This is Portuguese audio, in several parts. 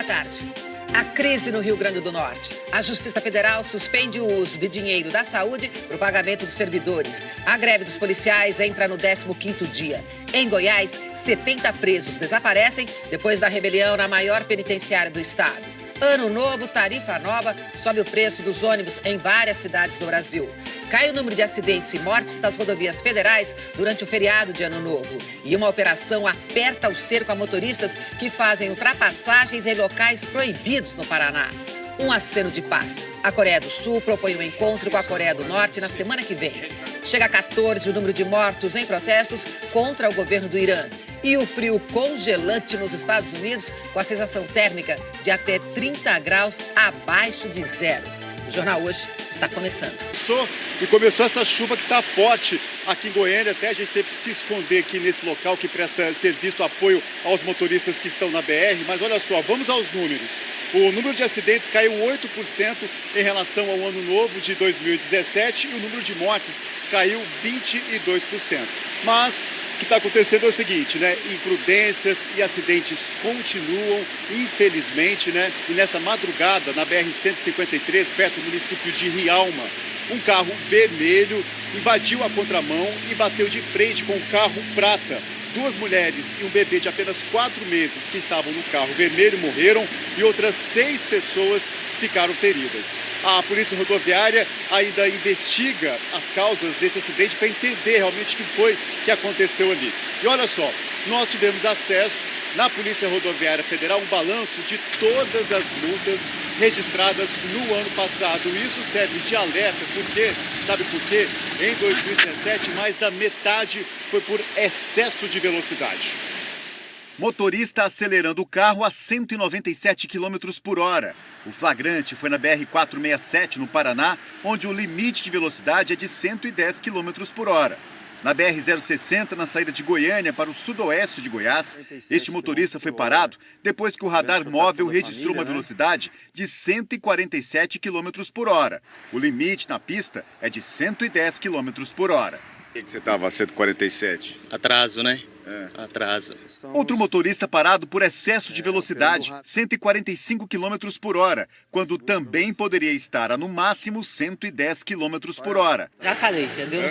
Tarde. A crise no Rio Grande do Norte. A Justiça Federal suspende o uso de dinheiro da saúde para o pagamento dos servidores. A greve dos policiais entra no 15º dia. Em Goiás, 70 presos desaparecem depois da rebelião na maior penitenciária do estado. Ano novo, tarifa nova, sobe o preço dos ônibus em várias cidades do Brasil. Cai o número de acidentes e mortes das rodovias federais durante o feriado de Ano Novo. E uma operação aperta o cerco a motoristas que fazem ultrapassagens em locais proibidos no Paraná. Um aceno de paz. A Coreia do Sul propõe um encontro com a Coreia do Norte na semana que vem. Chega a 14 o número de mortos em protestos contra o governo do Irã. E o frio congelante nos Estados Unidos, com a sensação térmica de até 30 graus abaixo de zero. O Jornal Hoje está começando. Começou essa chuva que está forte aqui em Goiânia, até a gente teve que se esconder aqui nesse local que presta serviço, apoio aos motoristas que estão na BR. Mas olha só, vamos aos números. O número de acidentes caiu 8% em relação ao ano novo de 2017 e o número de mortes caiu 22%. Mas o que está acontecendo é o seguinte, né? Imprudências e acidentes continuam, infelizmente, né? E nesta madrugada, na BR-153, perto do município de Rialma, um carro vermelho invadiu a contramão e bateu de frente com um carro prata. Duas mulheres e um bebê de apenas 4 meses que estavam no carro vermelho morreram e outras 6 pessoas ficaram feridas. A Polícia Rodoviária ainda investiga as causas desse acidente para entender realmente o que foi que aconteceu ali. E olha só, nós tivemos acesso na Polícia Rodoviária Federal um balanço de todas as multas registradas no ano passado. Isso serve de alerta, porque, sabe por quê? Em 2017, mais da metade foi por excesso de velocidade. Motorista acelerando o carro a 197 km por hora. O flagrante foi na BR-467, no Paraná, onde o limite de velocidade é de 110 km por hora. Na BR-060, na saída de Goiânia para o sudoeste de Goiás, este motorista foi parado depois que o radar móvel registrou uma velocidade de 147 km por hora. O limite na pista é de 110 km por hora. Por que você estava a 147? Atraso, né? Atraso. Outro motorista parado por excesso de velocidade, 145 km por hora, quando também poderia estar a no máximo 110 km por hora. Já falei,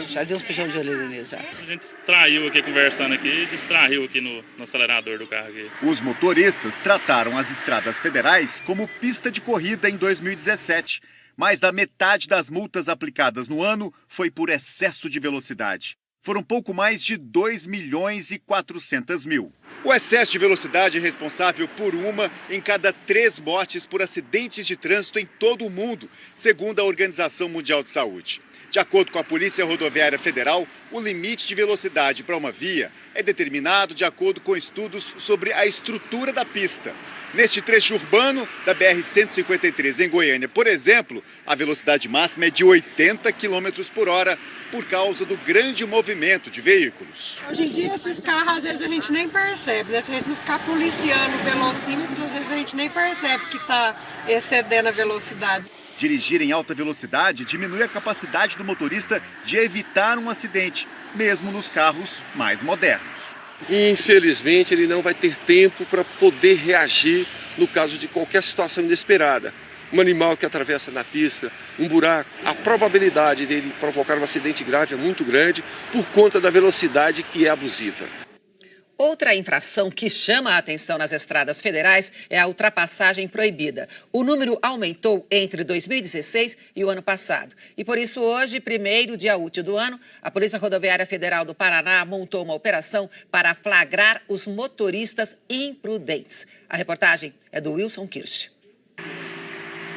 já deu uns puxão de orelha nele já. A gente distraiu aqui conversando aqui, distraiu aqui no acelerador do carro aqui. Os motoristas trataram as estradas federais como pista de corrida em 2017. Mais da metade das multas aplicadas no ano foi por excesso de velocidade. Foram pouco mais de 2.400.000. O excesso de velocidade é responsável por 1 em cada 3 mortes por acidentes de trânsito em todo o mundo, segundo a Organização Mundial de Saúde. De acordo com a Polícia Rodoviária Federal, o limite de velocidade para uma via é determinado de acordo com estudos sobre a estrutura da pista. Neste trecho urbano da BR-153 em Goiânia, por exemplo, a velocidade máxima é de 80 km por hora por causa do grande movimento de veículos. Hoje em dia esses carros às vezes a gente nem percebe, né? Se a gente não ficar policiando o velocímetro, às vezes a gente nem percebe que está excedendo a velocidade. Dirigir em alta velocidade diminui a capacidade do motorista de evitar um acidente, mesmo nos carros mais modernos. Infelizmente, ele não vai ter tempo para poder reagir no caso de qualquer situação inesperada. Um animal que atravessa na pista, um buraco, a probabilidade dele provocar um acidente grave é muito grande por conta da velocidade que é abusiva. Outra infração que chama a atenção nas estradas federais é a ultrapassagem proibida. O número aumentou entre 2016 e o ano passado. E por isso hoje, primeiro dia útil do ano, a Polícia Rodoviária Federal do Paraná montou uma operação para flagrar os motoristas imprudentes. A reportagem é do Wilson Kirsch.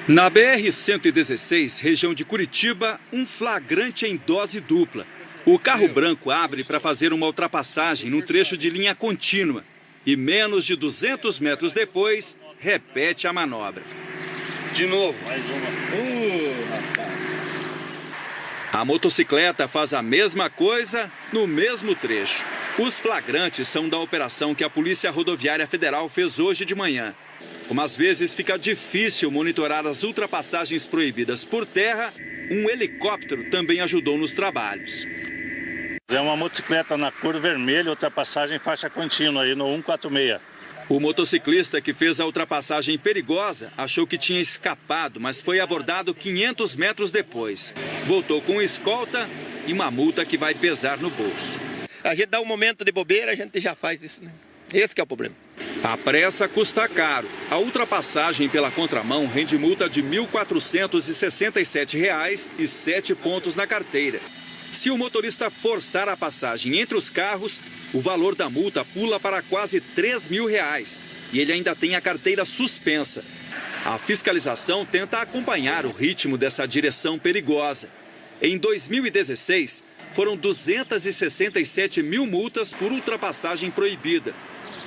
Na BR-116, região de Curitiba, um flagrante em dose dupla. O carro branco abre para fazer uma ultrapassagem num trecho de linha contínua e menos de 200 metros depois, repete a manobra. De novo. Mais uma. A motocicleta faz a mesma coisa no mesmo trecho. Os flagrantes são da operação que a Polícia Rodoviária Federal fez hoje de manhã. Como às vezes fica difícil monitorar as ultrapassagens proibidas por terra, um helicóptero também ajudou nos trabalhos. É uma motocicleta na cor vermelha, ultrapassagem faixa contínua aí no 146. O motociclista que fez a ultrapassagem perigosa achou que tinha escapado, mas foi abordado 500 metros depois. Voltou com escolta e uma multa que vai pesar no bolso. A gente dá um momento de bobeira, a gente já faz isso, né? Esse que é o problema. A pressa custa caro. A ultrapassagem pela contramão rende multa de R$ 1.467 e 7 pontos na carteira. Se o motorista forçar a passagem entre os carros, o valor da multa pula para quase R$ 3.000 e ele ainda tem a carteira suspensa. A fiscalização tenta acompanhar o ritmo dessa direção perigosa. Em 2016, foram 267 mil multas por ultrapassagem proibida.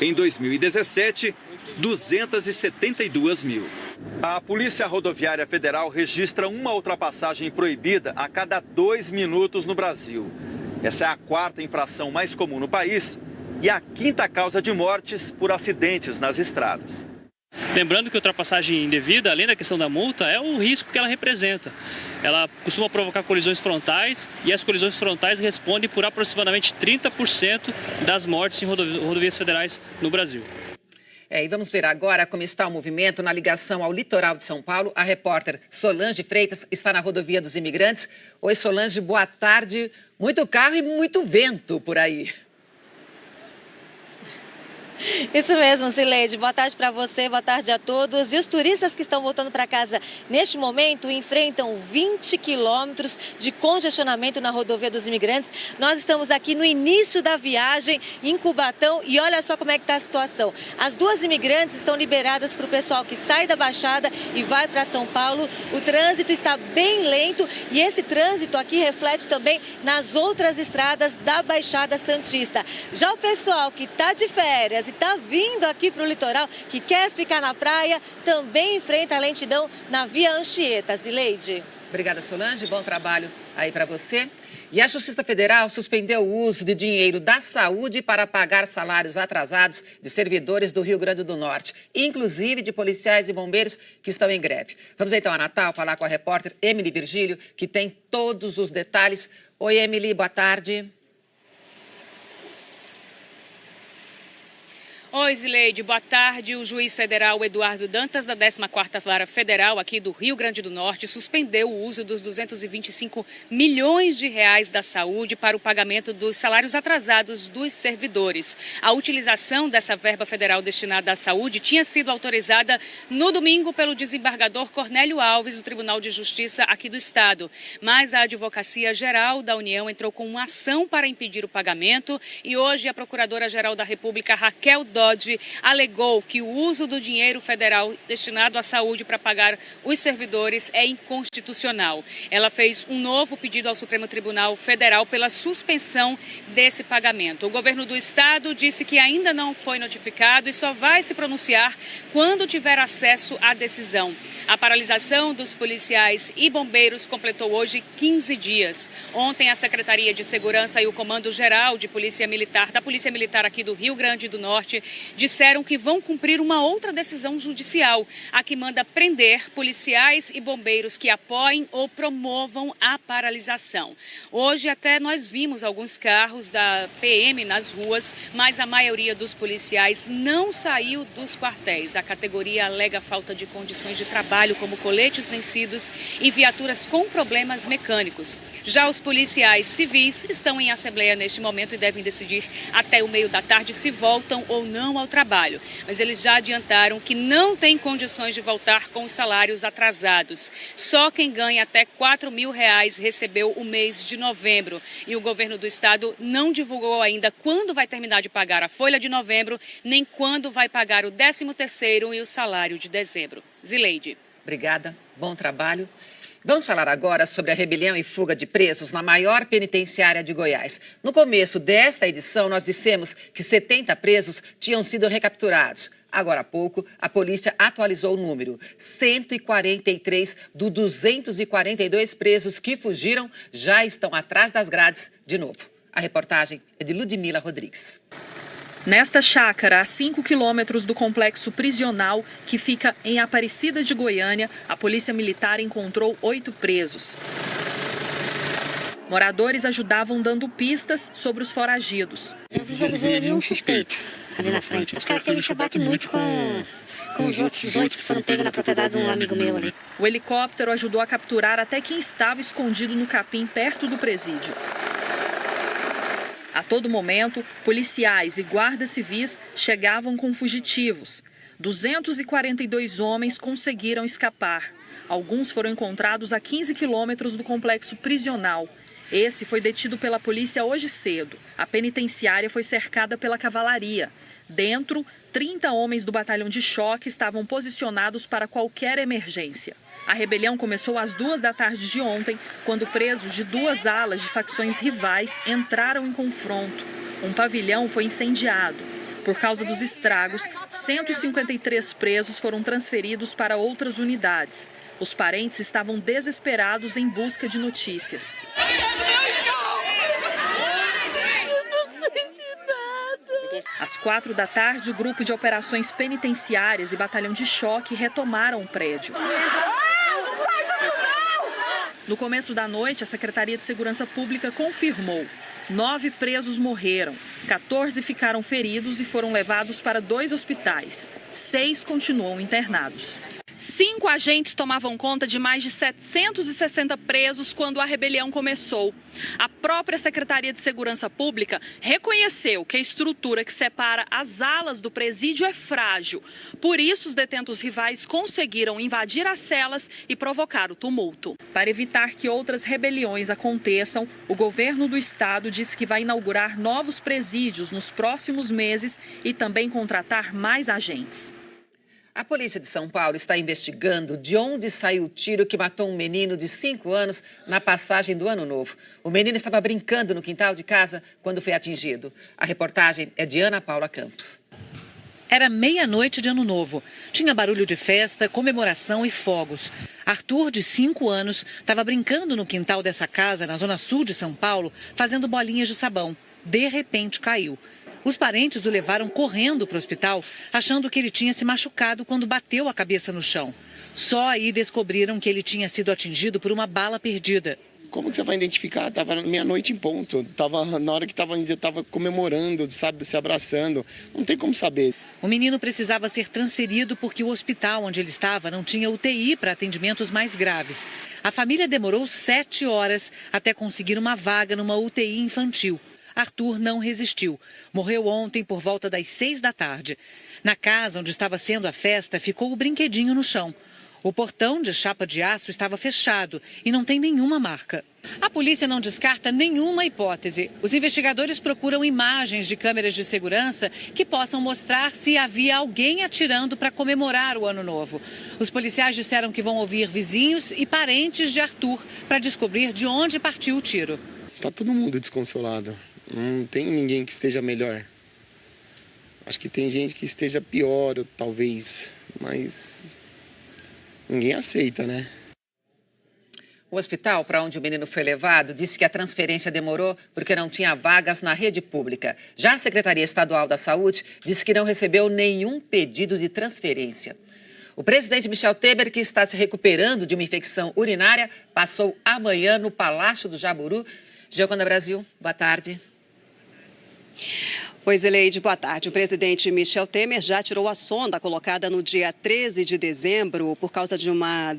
Em 2017, 272 mil. A Polícia Rodoviária Federal registra uma ultrapassagem proibida a cada 2 minutos no Brasil. Essa é a 4ª infração mais comum no país e a 5ª causa de mortes por acidentes nas estradas. Lembrando que a ultrapassagem indevida, além da questão da multa, é o risco que ela representa. Ela costuma provocar colisões frontais e as colisões frontais respondem por aproximadamente 30% das mortes em rodovias federais no Brasil. E vamos ver agora como está o movimento na ligação ao litoral de São Paulo. A repórter Solange Freitas está na rodovia dos Imigrantes. Oi, Solange, boa tarde. Muito carro e muito vento por aí. Isso mesmo, Zileide. Boa tarde para você, boa tarde a todos. E os turistas que estão voltando para casa neste momento enfrentam 20 quilômetros de congestionamento na rodovia dos Imigrantes. Nós estamos aqui no início da viagem em Cubatão e olha só como é que está a situação. As 2 imigrantes estão liberadas para o pessoal que sai da Baixada e vai para São Paulo. O trânsito está bem lento e esse trânsito aqui reflete também nas outras estradas da Baixada Santista. Já o pessoal que está de férias e está vindo aqui para o litoral, que quer ficar na praia, também enfrenta a lentidão na Via Anchieta. Zileide. Obrigada, Solange. Bom trabalho aí para você. E a Justiça Federal suspendeu o uso de dinheiro da saúde para pagar salários atrasados de servidores do Rio Grande do Norte, inclusive de policiais e bombeiros que estão em greve. Vamos então a Natal falar com a repórter Emily Virgílio, que tem todos os detalhes. Oi, Emily, boa tarde. Oi, Zileide, boa tarde. O juiz federal Eduardo Dantas, da 14ª Vara Federal aqui do Rio Grande do Norte, suspendeu o uso dos 225 milhões de reais da saúde para o pagamento dos salários atrasados dos servidores. A utilização dessa verba federal destinada à saúde tinha sido autorizada no domingo pelo desembargador Cornélio Alves, do Tribunal de Justiça aqui do Estado. Mas a Advocacia Geral da União entrou com uma ação para impedir o pagamento e hoje a Procuradora-Geral da República, Raquel Dodge, alegou que o uso do dinheiro federal destinado à saúde para pagar os servidores é inconstitucional. Ela fez um novo pedido ao Supremo Tribunal Federal pela suspensão desse pagamento. O governo do estado disse que ainda não foi notificado e só vai se pronunciar quando tiver acesso à decisão. A paralisação dos policiais e bombeiros completou hoje 15 dias. Ontem, a Secretaria de Segurança e o Comando Geral de Polícia Militar, da Polícia Militar aqui do Rio Grande do Norte, disseram que vão cumprir uma outra decisão judicial, a que manda prender policiais e bombeiros que apoiem ou promovam a paralisação. Hoje até nós vimos alguns carros da PM nas ruas, mas a maioria dos policiais não saiu dos quartéis. A categoria alega falta de condições de trabalho, como coletes vencidos e viaturas com problemas mecânicos. Já os policiais civis estão em assembleia neste momento e devem decidir até o meio da tarde se voltam ou não ao trabalho. Mas eles já adiantaram que não têm condições de voltar com os salários atrasados. Só quem ganha até R$4.000 recebeu o mês de novembro. E o governo do estado não divulgou ainda quando vai terminar de pagar a folha de novembro, nem quando vai pagar o 13º e o salário de dezembro. Zileide. Obrigada, bom trabalho. Vamos falar agora sobre a rebelião e fuga de presos na maior penitenciária de Goiás. No começo desta edição, nós dissemos que 70 presos tinham sido recapturados. Agora há pouco, a polícia atualizou o número. 143 dos 242 presos que fugiram já estão atrás das grades de novo. A reportagem é de Ludmila Rodrigues. Nesta chácara, a 5 quilômetros do complexo prisional, que fica em Aparecida de Goiânia, a polícia militar encontrou 8 presos. Moradores ajudavam dando pistas sobre os foragidos. Eu visualizei ali um suspeito. ali na frente. As características batem muito com os outros 8 que foram pegos na propriedade de um amigo meu ali. O helicóptero ajudou a capturar até quem estava escondido no capim perto do presídio. A todo momento, policiais e guardas civis chegavam com fugitivos. 242 homens conseguiram escapar. Alguns foram encontrados a 15 quilômetros do complexo prisional. Esse foi detido pela polícia hoje cedo. A penitenciária foi cercada pela cavalaria. Dentro, 30 homens do batalhão de choque estavam posicionados para qualquer emergência. A rebelião começou às 2h de ontem, quando presos de 2 alas de facções rivais entraram em confronto. Um pavilhão foi incendiado. Por causa dos estragos, 153 presos foram transferidos para outras unidades. Os parentes estavam desesperados em busca de notícias. Às 4h, o grupo de operações penitenciárias e batalhão de choque retomaram o prédio. No começo da noite, a Secretaria de Segurança Pública confirmou: 9 presos morreram, 14 ficaram feridos e foram levados para 2 hospitais. 6 continuam internados. 5 agentes tomavam conta de mais de 760 presos quando a rebelião começou. A própria Secretaria de Segurança Pública reconheceu que a estrutura que separa as alas do presídio é frágil. Por isso, os detentos rivais conseguiram invadir as celas e provocar o tumulto. Para evitar que outras rebeliões aconteçam, o governo do estado disse que vai inaugurar novos presídios nos próximos meses e também contratar mais agentes. A polícia de São Paulo está investigando de onde saiu o tiro que matou um menino de 5 anos na passagem do Ano Novo. O menino estava brincando no quintal de casa quando foi atingido. A reportagem é de Ana Paula Campos. Era meia-noite de Ano Novo. Tinha barulho de festa, comemoração e fogos. Arthur, de 5 anos, estava brincando no quintal dessa casa, na zona sul de São Paulo, fazendo bolinhas de sabão. De repente, caiu. Os parentes o levaram correndo para o hospital, achando que ele tinha se machucado quando bateu a cabeça no chão. Só aí descobriram que ele tinha sido atingido por uma bala perdida. Como que você vai identificar? Estava meia-noite em ponto. Tava na hora que ainda estava comemorando, sabe, se abraçando. Não tem como saber. O menino precisava ser transferido porque o hospital onde ele estava não tinha UTI para atendimentos mais graves. A família demorou 7 horas até conseguir uma vaga numa UTI infantil. Arthur não resistiu. Morreu ontem por volta das 6h. Na casa onde estava sendo a festa, ficou o brinquedinho no chão. O portão de chapa de aço estava fechado e não tem nenhuma marca. A polícia não descarta nenhuma hipótese. Os investigadores procuram imagens de câmeras de segurança que possam mostrar se havia alguém atirando para comemorar o Ano Novo. Os policiais disseram que vão ouvir vizinhos e parentes de Arthur para descobrir de onde partiu o tiro. Tá todo mundo desconsolado. Não tem ninguém que esteja melhor. Acho que tem gente que esteja pior, talvez, mas ninguém aceita, né? O hospital para onde o menino foi levado disse que a transferência demorou porque não tinha vagas na rede pública. Já a Secretaria Estadual da Saúde disse que não recebeu nenhum pedido de transferência. O presidente Michel Temer, que está se recuperando de uma infecção urinária, passou amanhã no Palácio do Jaburu. Giovana Brasil, boa tarde. Pois, Eleide, boa tarde. O presidente Michel Temer já tirou a sonda colocada no dia 13 de dezembro por causa de uma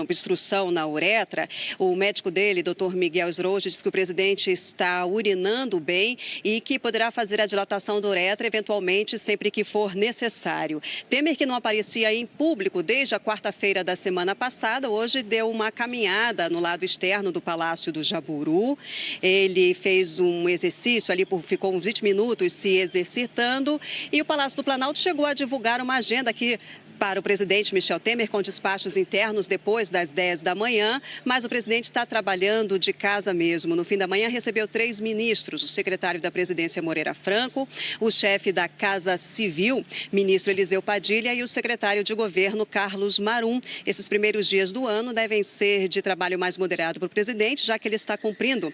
obstrução na uretra. O médico dele, Dr. Miguel Sroge, disse que o presidente está urinando bem e que poderá fazer a dilatação da uretra, eventualmente, sempre que for necessário. Temer, que não aparecia em público desde a quarta-feira da semana passada, hoje deu uma caminhada no lado externo do Palácio do Jaburu. Ele fez um exercício ali, ficou uns 20 minutos se exercitando, e o Palácio do Planalto chegou a divulgar uma agenda aqui para o presidente Michel Temer com despachos internos depois das 10 da manhã, mas o presidente está trabalhando de casa mesmo. No fim da manhã recebeu 3 ministros, o secretário da Presidência Moreira Franco, o chefe da Casa Civil, ministro Eliseu Padilha, e o secretário de Governo, Carlos Marum. Esses primeiros dias do ano devem ser de trabalho mais moderado para o presidente, já que ele está cumprindo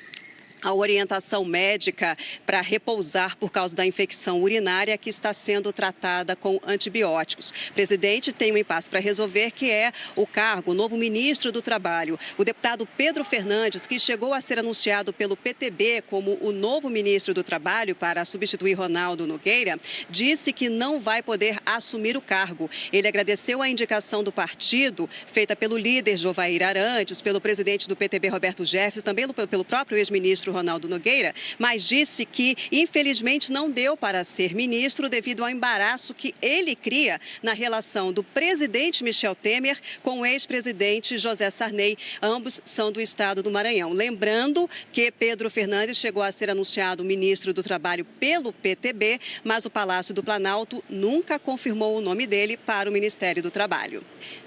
a orientação médica para repousar por causa da infecção urinária que está sendo tratada com antibióticos. O presidente tem um impasse para resolver, que é o cargo, o novo ministro do Trabalho. O deputado Pedro Fernandes, que chegou a ser anunciado pelo PTB como o novo ministro do Trabalho para substituir Ronaldo Nogueira, disse que não vai poder assumir o cargo. Ele agradeceu a indicação do partido, feita pelo líder Jovair Arantes, pelo presidente do PTB Roberto Jefferson, também pelo próprio ex-ministro Ronaldo Nogueira, mas disse que, infelizmente, não deu para ser ministro devido ao embaraço que ele cria na relação do presidente Michel Temer com o ex-presidente José Sarney. Ambos são do estado do Maranhão. Lembrando que Pedro Fernandes chegou a ser anunciado ministro do Trabalho pelo PTB, mas o Palácio do Planalto nunca confirmou o nome dele para o Ministério do Trabalho.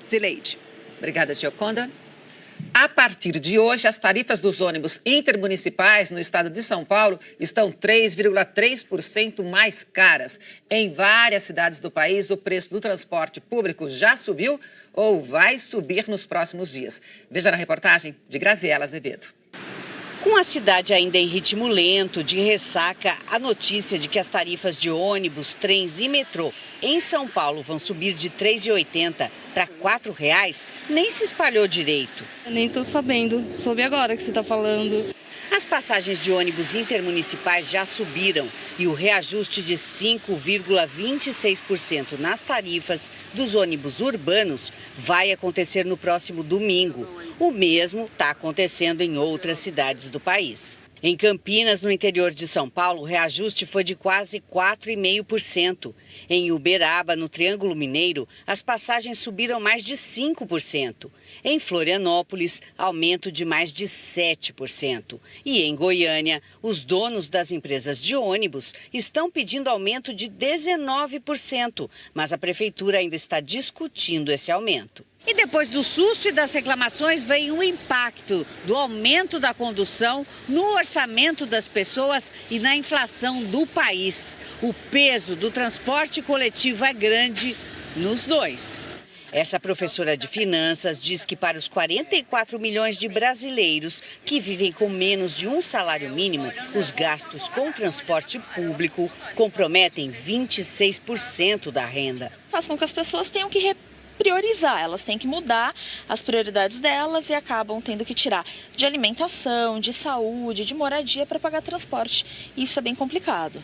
Zileide. Obrigada, Gioconda. A partir de hoje, as tarifas dos ônibus intermunicipais no estado de São Paulo estão 3,3% mais caras. Em várias cidades do país, o preço do transporte público já subiu ou vai subir nos próximos dias. Veja na reportagem de Graziela Azevedo. Com a cidade ainda em ritmo lento de ressaca, a notícia de que as tarifas de ônibus, trens e metrô em São Paulo vão subir de R$ 3,80 para R$ 4,00 nem se espalhou direito. Eu nem estou sabendo, soube agora que você está falando. As passagens de ônibus intermunicipais já subiram e o reajuste de 5,26% nas tarifas dos ônibus urbanos vai acontecer no próximo domingo. O mesmo está acontecendo em outras cidades do país. Em Campinas, no interior de São Paulo, o reajuste foi de quase 4,5%. Em Uberaba, no Triângulo Mineiro, as passagens subiram mais de 5%. Em Florianópolis, aumento de mais de 7%. E em Goiânia, os donos das empresas de ônibus estão pedindo aumento de 19%, mas a prefeitura ainda está discutindo esse aumento. E depois do susto e das reclamações vem o impacto do aumento da condução no orçamento das pessoas e na inflação do país. O peso do transporte coletivo é grande nos dois. Essa professora de finanças diz que para os 44 milhões de brasileiros que vivem com menos de um salário mínimo, os gastos com transporte público comprometem 26% da renda. Faz com que as pessoas tenham que priorizar, elas têm que mudar as prioridades delas e acabam tendo que tirar de alimentação, de saúde, de moradia para pagar transporte. Isso é bem complicado.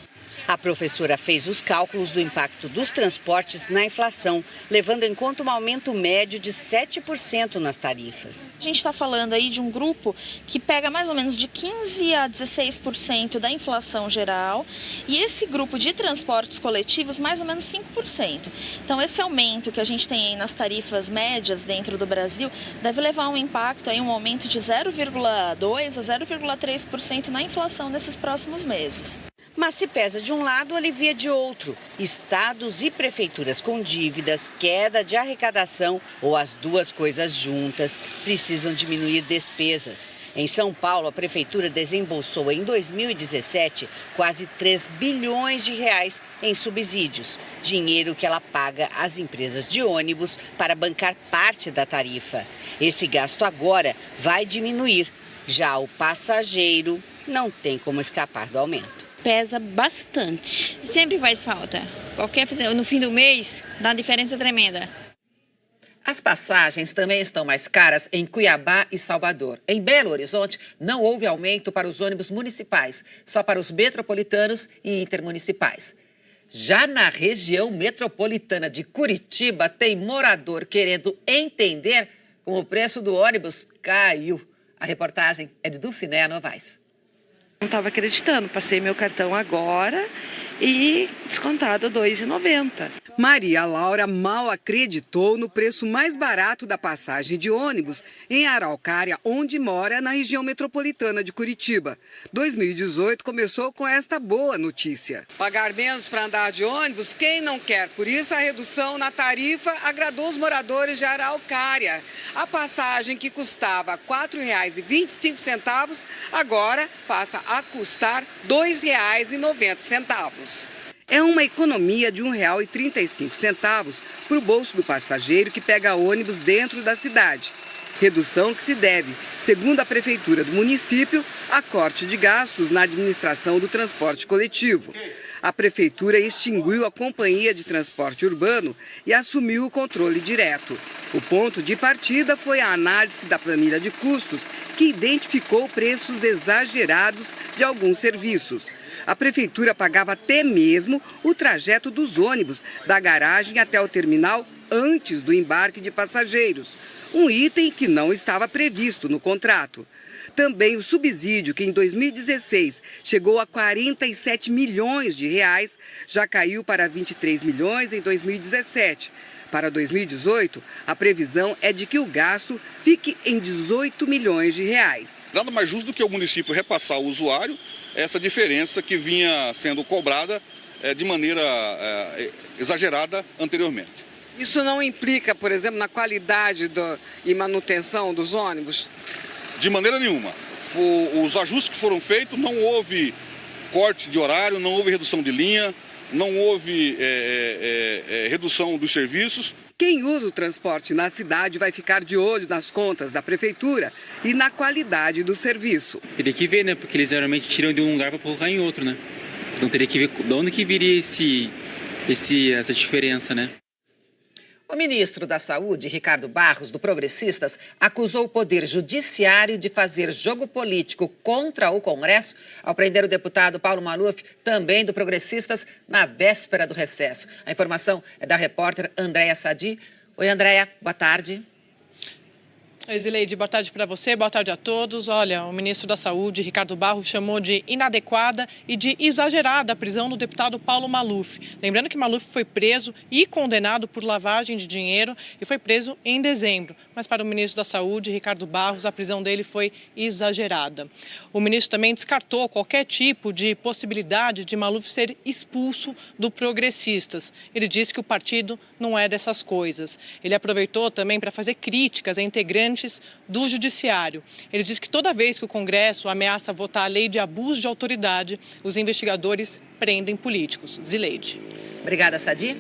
A professora fez os cálculos do impacto dos transportes na inflação, levando em conta um aumento médio de 7% nas tarifas. A gente está falando aí de um grupo que pega mais ou menos de 15% a 16% da inflação geral e esse grupo de transportes coletivos mais ou menos 5%. Então esse aumento que a gente tem aí nas tarifas médias dentro do Brasil deve levar um impacto aí, um aumento de 0,2% a 0,3% na inflação nesses próximos meses. Mas se pesa de um lado, alivia de outro. Estados e prefeituras com dívidas, queda de arrecadação ou as duas coisas juntas precisam diminuir despesas. Em São Paulo, a prefeitura desembolsou em 2017 quase 3 bilhões de reais em subsídios, dinheiro que ela paga às empresas de ônibus para bancar parte da tarifa. Esse gasto agora vai diminuir. Já o passageiro não tem como escapar do aumento. Pesa bastante. Sempre faz falta. No fim do mês, dá uma diferença tremenda. As passagens também estão mais caras em Cuiabá e Salvador. Em Belo Horizonte, não houve aumento para os ônibus municipais, só para os metropolitanos e intermunicipais. Já na região metropolitana de Curitiba, tem morador querendo entender como o preço do ônibus caiu. A reportagem é de Dulcinea Novaes. Não estava acreditando, passei meu cartão agora e descontado R$ 2,90. Maria Laura mal acreditou no preço mais barato da passagem de ônibus em Araucária, onde mora, na região metropolitana de Curitiba. 2018 começou com esta boa notícia. Pagar menos para andar de ônibus, quem não quer? Por isso, a redução na tarifa agradou os moradores de Araucária. A passagem que custava R$ 4,25, agora passa a custar R$ 2,90. É uma economia de R$ 1,35 para o bolso do passageiro que pega ônibus dentro da cidade. Redução que se deve, segundo a Prefeitura do município, a corte de gastos na administração do transporte coletivo. A Prefeitura extinguiu a Companhia de Transporte Urbano e assumiu o controle direto. O ponto de partida foi a análise da planilha de custos, que identificou preços exagerados de alguns serviços. A Prefeitura pagava até mesmo o trajeto dos ônibus da garagem até o terminal antes do embarque de passageiros, um item que não estava previsto no contrato. Também o subsídio, que em 2016 chegou a 47 milhões de reais, já caiu para 23 milhões em 2017. Para 2018, a previsão é de que o gasto fique em 18 milhões de reais. Nada mais justo do que o município repassar ao usuário essa diferença que vinha sendo cobrada de maneira exagerada anteriormente. Isso não implica, por exemplo, na qualidade e manutenção dos ônibus? De maneira nenhuma. Os ajustes que foram feitos, não houve corte de horário, não houve redução de linha, não houve redução dos serviços. Quem usa o transporte na cidade vai ficar de olho nas contas da Prefeitura e na qualidade do serviço. Teria que ver, né? Porque eles geralmente tiram de um lugar para colocar em outro, né? Então teria que ver de onde que viria essa diferença, né? O ministro da Saúde, Ricardo Barros, do Progressistas, acusou o Poder Judiciário de fazer jogo político contra o Congresso ao prender o deputado Paulo Maluf, também do Progressistas, na véspera do recesso. A informação é da repórter Andréia Sadi. Oi, Andréia, boa tarde. Oi, Zileide, boa tarde para você, boa tarde a todos. Olha, o ministro da Saúde, Ricardo Barros, chamou de inadequada e de exagerada a prisão do deputado Paulo Maluf. Lembrando que Maluf foi preso e condenado por lavagem de dinheiro e foi preso em dezembro. Mas para o ministro da Saúde, Ricardo Barros, a prisão dele foi exagerada. O ministro também descartou qualquer tipo de possibilidade de Maluf ser expulso do Progressistas. Ele disse que o partido não é dessas coisas. Ele aproveitou também para fazer críticas a integrantes do Judiciário. Ele diz que toda vez que o Congresso ameaça votar a lei de abuso de autoridade, os investigadores prendem políticos. Zileide. Obrigada, Sadi.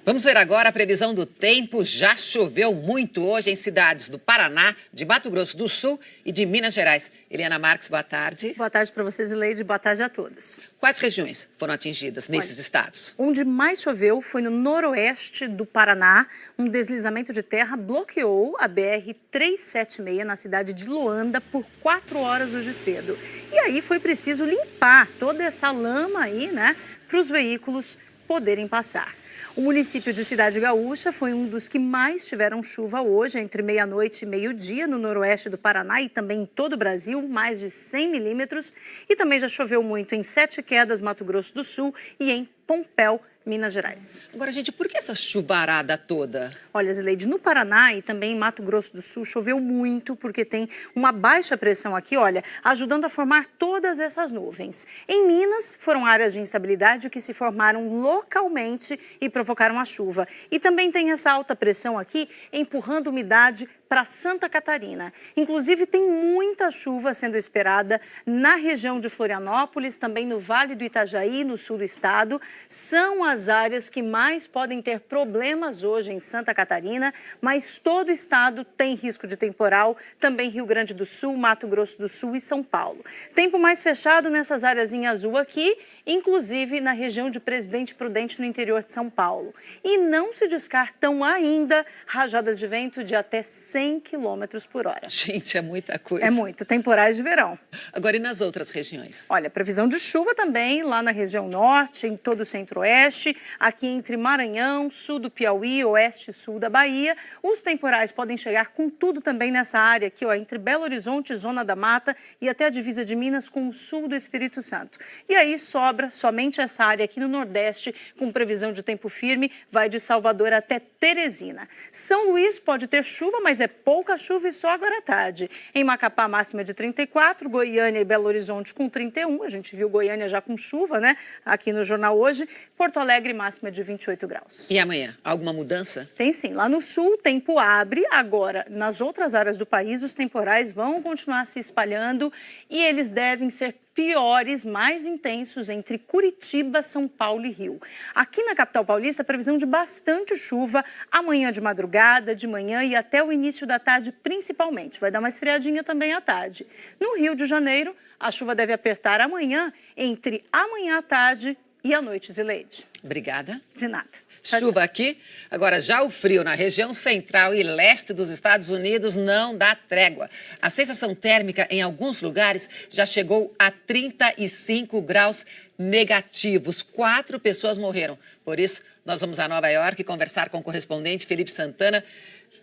Vamos ver agora a previsão do tempo. Já choveu muito hoje em cidades do Paraná, de Mato Grosso do Sul e de Minas Gerais. Eliana Marques, boa tarde. Boa tarde para vocês, Zileide. Boa tarde a todos. Quais regiões foram atingidas nesses estados? Onde mais choveu foi no noroeste do Paraná. Um deslizamento de terra bloqueou a BR-376 na cidade de Luanda por 4 horas hoje cedo. E aí foi preciso limpar toda essa lama aí, né, para os veículos poderem passar. O município de Cidade Gaúcha foi um dos que mais tiveram chuva hoje, entre meia-noite e meio-dia, no noroeste do Paraná e também em todo o Brasil, mais de 100 milímetros. E também já choveu muito em Sete Quedas, Mato Grosso do Sul, e em Pompéu, Minas Gerais. Agora, gente, por que essa chuvarada toda? Olha, Zileide, no Paraná e também em Mato Grosso do Sul choveu muito porque tem uma baixa pressão aqui, olha, ajudando a formar todas essas nuvens. Em Minas, foram áreas de instabilidade que se formaram localmente e provocaram a chuva. E também tem essa alta pressão aqui empurrando umidade para Santa Catarina. Inclusive, tem muita chuva sendo esperada na região de Florianópolis, também no Vale do Itajaí, no sul do estado. São as áreas que mais podem ter problemas hoje em Santa Catarina, mas todo o estado tem risco de temporal, também Rio Grande do Sul, Mato Grosso do Sul e São Paulo. Tempo mais fechado nessas áreas em azul aqui, inclusive na região de Presidente Prudente, no interior de São Paulo. E não se descartam ainda rajadas de vento de até 100 km por hora. Gente, é muita coisa. É muito. Temporais de verão. Agora, e nas outras regiões? Olha, previsão de chuva também lá na região norte, em todo o centro-oeste, aqui entre Maranhão, sul do Piauí, oeste e sul da Bahia. Os temporais podem chegar com tudo também nessa área aqui, ó, entre Belo Horizonte, Zona da Mata e até a divisa de Minas com o sul do Espírito Santo. E aí sobra somente essa área aqui no Nordeste, com previsão de tempo firme, vai de Salvador até Teresina. São Luís pode ter chuva, mas é pouca chuva e só agora à tarde. Em Macapá, máxima de 34, Goiânia e Belo Horizonte com 31. A gente viu Goiânia já com chuva, né? Aqui no jornal hoje. Porto Alegre Alegre, máxima de 28 graus. E amanhã, alguma mudança? Tem sim. Lá no sul, o tempo abre. Agora, nas outras áreas do país, os temporais vão continuar se espalhando e eles devem ser piores, mais intensos entre Curitiba, São Paulo e Rio. Aqui na capital paulista, previsão de bastante chuva amanhã de madrugada, de manhã e até o início da tarde, principalmente. Vai dar uma esfriadinha também à tarde. No Rio de Janeiro, a chuva deve apertar amanhã, entre amanhã à tarde e à noite, Zileide. Obrigada. De nada. Chuva aqui, agora já o frio na região central e leste dos Estados Unidos não dá trégua. A sensação térmica em alguns lugares já chegou a 35 graus negativos. 4 pessoas morreram. Por isso, nós vamos a Nova York conversar com o correspondente Felipe Santana.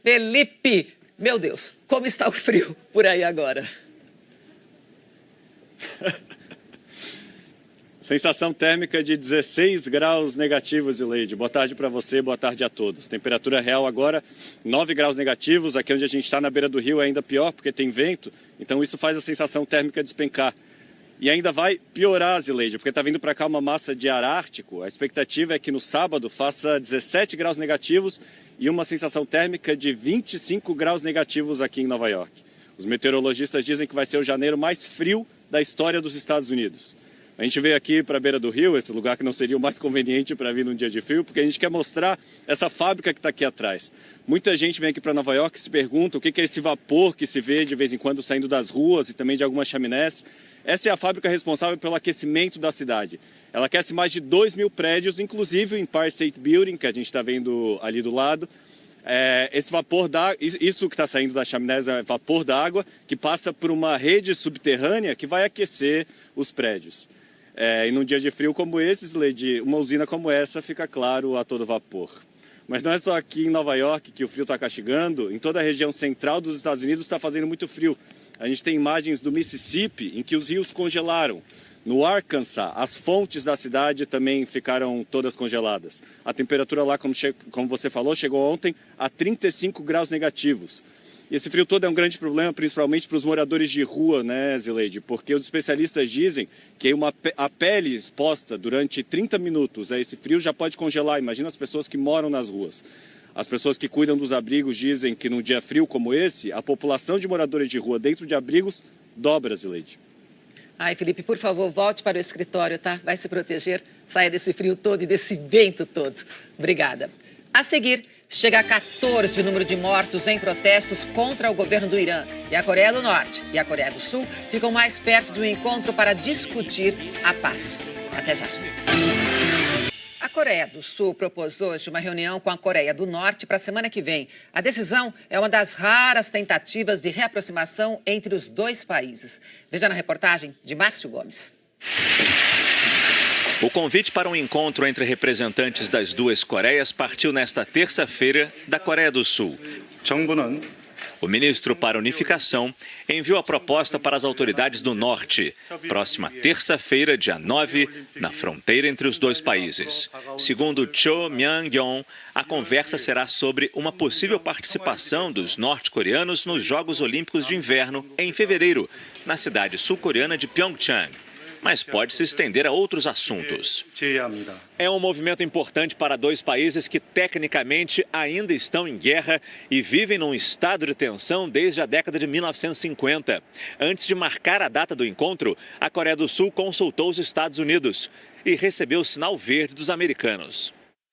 Felipe, meu Deus, como está o frio por aí agora? Sensação térmica de 16 graus negativos, Zileide. Boa tarde para você, boa tarde a todos. Temperatura real agora, 9 graus negativos. Aqui onde a gente está, na beira do rio, é ainda pior, porque tem vento. Então isso faz a sensação térmica despencar. E ainda vai piorar, Zileide, porque está vindo para cá uma massa de ar ártico. A expectativa é que no sábado faça 17 graus negativos e uma sensação térmica de 25 graus negativos aqui em Nova York. Os meteorologistas dizem que vai ser o janeiro mais frio da história dos Estados Unidos. A gente veio aqui para a beira do rio, esse lugar que não seria o mais conveniente para vir num dia de frio, porque a gente quer mostrar essa fábrica que está aqui atrás. Muita gente vem aqui para Nova York e se pergunta o que é esse vapor que se vê de vez em quando saindo das ruas e também de algumas chaminés. Essa é a fábrica responsável pelo aquecimento da cidade. Ela aquece mais de 2.000 prédios, inclusive o Empire State Building, que a gente está vendo ali do lado. Esse vapor isso que está saindo da chaminé é vapor d'água que passa por uma rede subterrânea que vai aquecer os prédios. E num dia de frio como esse, Zileide, uma usina como essa fica claro a todo vapor. Mas não é só aqui em Nova York que o frio está castigando, em toda a região central dos Estados Unidos está fazendo muito frio. A gente tem imagens do Mississippi em que os rios congelaram. No Arkansas, as fontes da cidade também ficaram todas congeladas. A temperatura lá, como você falou, chegou ontem a 35 graus negativos. E esse frio todo é um grande problema, principalmente para os moradores de rua, né, Zileide? Porque os especialistas dizem que a pele exposta durante 30 minutos a esse frio já pode congelar. Imagina as pessoas que moram nas ruas. As pessoas que cuidam dos abrigos dizem que num dia frio como esse, a população de moradores de rua dentro de abrigos dobra, Zileide. Ai, Felipe, por favor, volte para o escritório, tá? Vai se proteger, saia desse frio todo e desse vento todo. Obrigada. A seguir, chega a 14 o número de mortos em protestos contra o governo do Irã. E a Coreia do Norte e a Coreia do Sul ficam mais perto de um encontro para discutir a paz. Até já. A Coreia do Sul propôs hoje uma reunião com a Coreia do Norte para a semana que vem. A decisão é uma das raras tentativas de reaproximação entre os dois países. Veja na reportagem de Márcio Gomes. O convite para um encontro entre representantes das duas Coreias partiu nesta terça-feira da Coreia do Sul. O ministro para a Unificação enviou a proposta para as autoridades do Norte, próxima terça-feira, dia 9, na fronteira entre os dois países. Segundo Cho Myung-yong, a conversa será sobre uma possível participação dos norte-coreanos nos Jogos Olímpicos de Inverno em fevereiro, na cidade sul-coreana de Pyeongchang. Mas pode se estender a outros assuntos. É um movimento importante para dois países que, tecnicamente, ainda estão em guerra e vivem num estado de tensão desde a década de 1950. Antes de marcar a data do encontro, a Coreia do Sul consultou os Estados Unidos e recebeu o sinal verde dos americanos.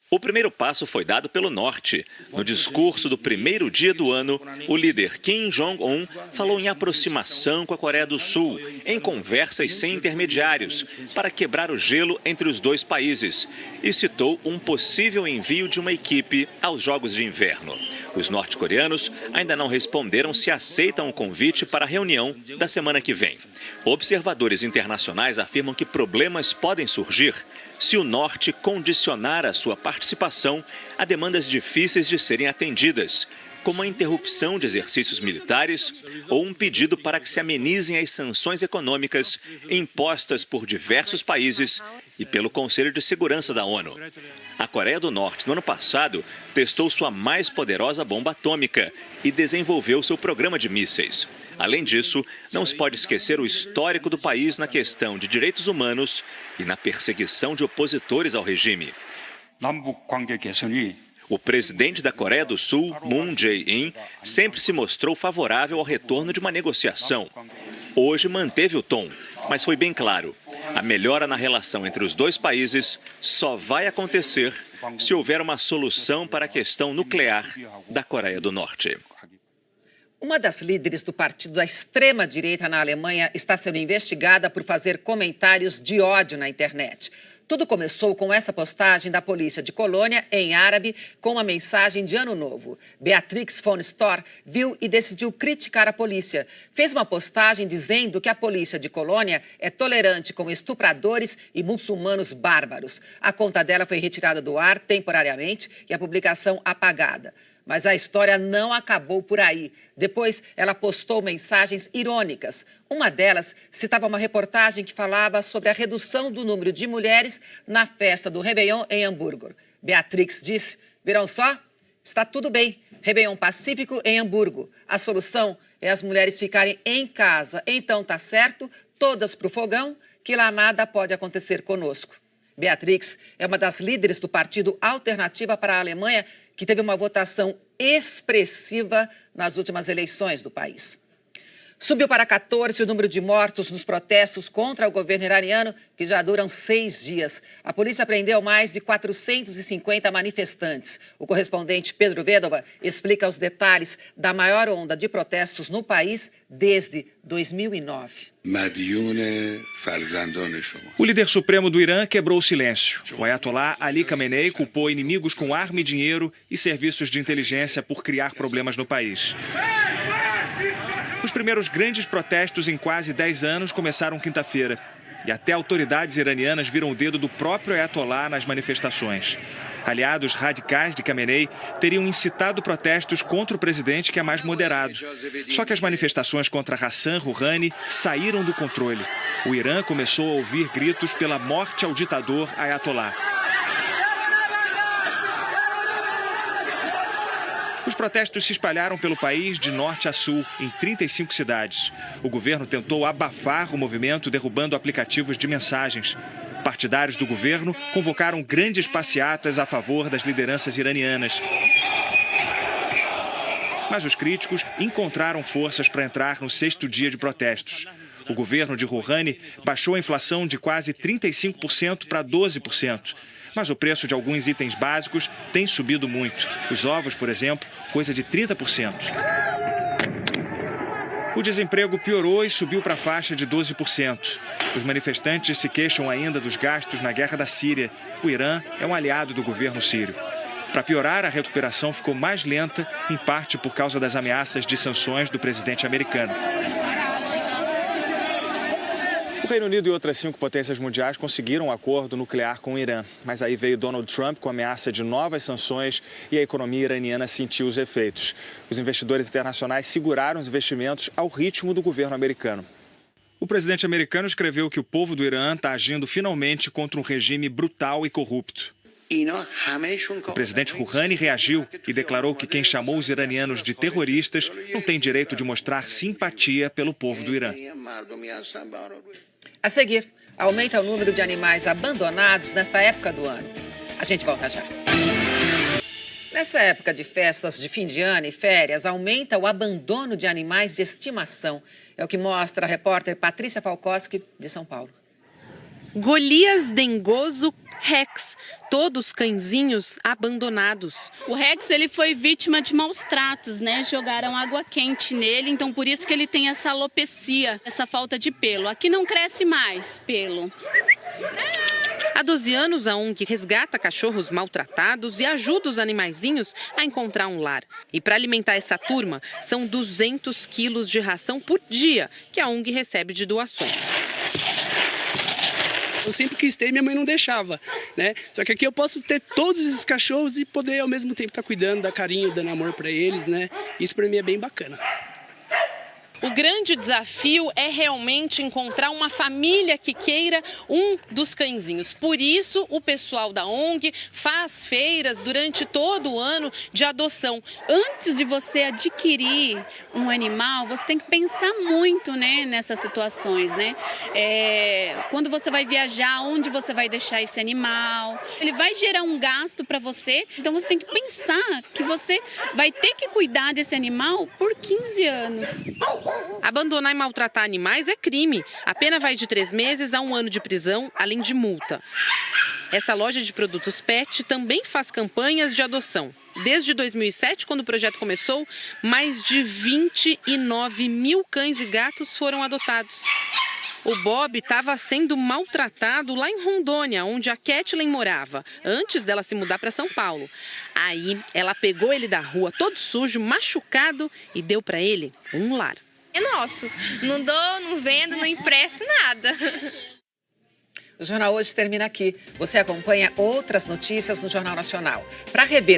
O primeiro passo foi dado pelo Norte. No discurso do primeiro dia do ano, o líder Kim Jong-un falou em aproximação com a Coreia do Sul, em conversas sem intermediários, para quebrar o gelo entre os dois países, e citou um possível envio de uma equipe aos Jogos de Inverno. Os norte-coreanos ainda não responderam se aceitam o convite para a reunião da semana que vem. Observadores internacionais afirmam que problemas podem surgir se o Norte condicionar a sua participação a demandas difíceis de serem atendidas, como a interrupção de exercícios militares ou um pedido para que se amenizem as sanções econômicas impostas por diversos países e pelo Conselho de Segurança da ONU. A Coreia do Norte, no ano passado, testou sua mais poderosa bomba atômica e desenvolveu seu programa de mísseis. Além disso, não se pode esquecer o histórico do país na questão de direitos humanos e na perseguição de opositores ao regime. O presidente da Coreia do Sul, Moon Jae-in, sempre se mostrou favorável ao retorno de uma negociação. Hoje manteve o tom, mas foi bem claro: a melhora na relação entre os dois países só vai acontecer se houver uma solução para a questão nuclear da Coreia do Norte. Uma das líderes do partido da extrema-direita na Alemanha está sendo investigada por fazer comentários de ódio na internet. Tudo começou com essa postagem da polícia de Colônia, em árabe, com uma mensagem de Ano Novo. Beatrix von Storr viu e decidiu criticar a polícia. Fez uma postagem dizendo que a polícia de Colônia é tolerante com estupradores e muçulmanos bárbaros. A conta dela foi retirada do ar temporariamente e a publicação apagada. Mas a história não acabou por aí. Depois, ela postou mensagens irônicas. Uma delas citava uma reportagem que falava sobre a redução do número de mulheres na festa do Réveillon em Hamburgo. Beatrix disse: "Viram só? Está tudo bem. Réveillon pacífico em Hamburgo. A solução é as mulheres ficarem em casa. Então tá certo, todas pro fogão, que lá nada pode acontecer conosco." Beatrix é uma das líderes do partido Alternativa para a Alemanha, que teve uma votação expressiva nas últimas eleições do país. Subiu para 14 o número de mortos nos protestos contra o governo iraniano, que já duram 6 dias. A polícia prendeu mais de 450 manifestantes. O correspondente Pedro Vedova explica os detalhes da maior onda de protestos no país desde 2009. O líder supremo do Irã quebrou o silêncio. O Ayatollah Ali Khamenei culpou inimigos com arma e dinheiro e serviços de inteligência por criar problemas no país. Os primeiros grandes protestos em quase 10 anos começaram quinta-feira. E até autoridades iranianas viram o dedo do próprio Ayatollah nas manifestações. Aliados radicais de Khamenei teriam incitado protestos contra o presidente, que é mais moderado. Só que as manifestações contra Hassan Rouhani saíram do controle. O Irã começou a ouvir gritos pela morte ao ditador Ayatollah. Os protestos se espalharam pelo país de norte a sul, em 35 cidades. O governo tentou abafar o movimento, derrubando aplicativos de mensagens. Partidários do governo convocaram grandes passeatas a favor das lideranças iranianas. Mas os críticos encontraram forças para entrar no 6º dia de protestos. O governo de Rouhani baixou a inflação de quase 35% para 12%. Mas o preço de alguns itens básicos tem subido muito. Os ovos, por exemplo, coisa de 30%. O desemprego piorou e subiu para a faixa de 12%. Os manifestantes se queixam ainda dos gastos na guerra da Síria. O Irã é um aliado do governo sírio. Para piorar, a recuperação ficou mais lenta, em parte por causa das ameaças de sanções do presidente americano. O Reino Unido e outras 5 potências mundiais conseguiram um acordo nuclear com o Irã. Mas aí veio Donald Trump com a ameaça de novas sanções e a economia iraniana sentiu os efeitos. Os investidores internacionais seguraram os investimentos ao ritmo do governo americano. O presidente americano escreveu que o povo do Irã está agindo finalmente contra um regime brutal e corrupto. O presidente Rouhani reagiu e declarou que quem chamou os iranianos de terroristas não tem direito de mostrar simpatia pelo povo do Irã. A seguir, aumenta o número de animais abandonados nesta época do ano. A gente volta já. Nessa época de festas de fim de ano e férias, aumenta o abandono de animais de estimação. É o que mostra a repórter Patrícia Falkowski, de São Paulo. Golias dengoso Rex, todos cãezinhos abandonados. O Rex, ele foi vítima de maus tratos, né? Jogaram água quente nele, então por isso que ele tem essa alopecia, essa falta de pelo. Aqui não cresce mais pelo. Há 12 anos, a ONG resgata cachorros maltratados e ajuda os animaizinhos a encontrar um lar. E para alimentar essa turma, são 200 quilos de ração por dia que a ONG recebe de doações. Eu sempre quis ter e minha mãe não deixava, né? Só que aqui eu posso ter todos esses cachorros e poder ao mesmo tempo estar cuidando, dar carinho, dando amor para eles, né? Isso para mim é bem bacana. O grande desafio é realmente encontrar uma família que queira um dos cãezinhos. Por isso, o pessoal da ONG faz feiras durante todo o ano de adoção. Antes de você adquirir um animal, você tem que pensar muito, né, nessas situações, né? Quando você vai viajar, onde você vai deixar esse animal? Ele vai gerar um gasto para você, então você tem que pensar que você vai ter que cuidar desse animal por 15 anos. Abandonar e maltratar animais é crime. A pena vai de 3 meses a 1 ano de prisão, além de multa. Essa loja de produtos pet também faz campanhas de adoção. Desde 2007, quando o projeto começou, mais de 29 mil cães e gatos foram adotados. O Bob estava sendo maltratado lá em Rondônia, onde a Kathleen morava, antes dela se mudar para São Paulo. Aí, ela pegou ele da rua, todo sujo, machucado, e deu para ele um lar. É nosso. Não dou, não vendo, não empresto nada. O Jornal Hoje termina aqui. Você acompanha outras notícias no Jornal Nacional. Para rever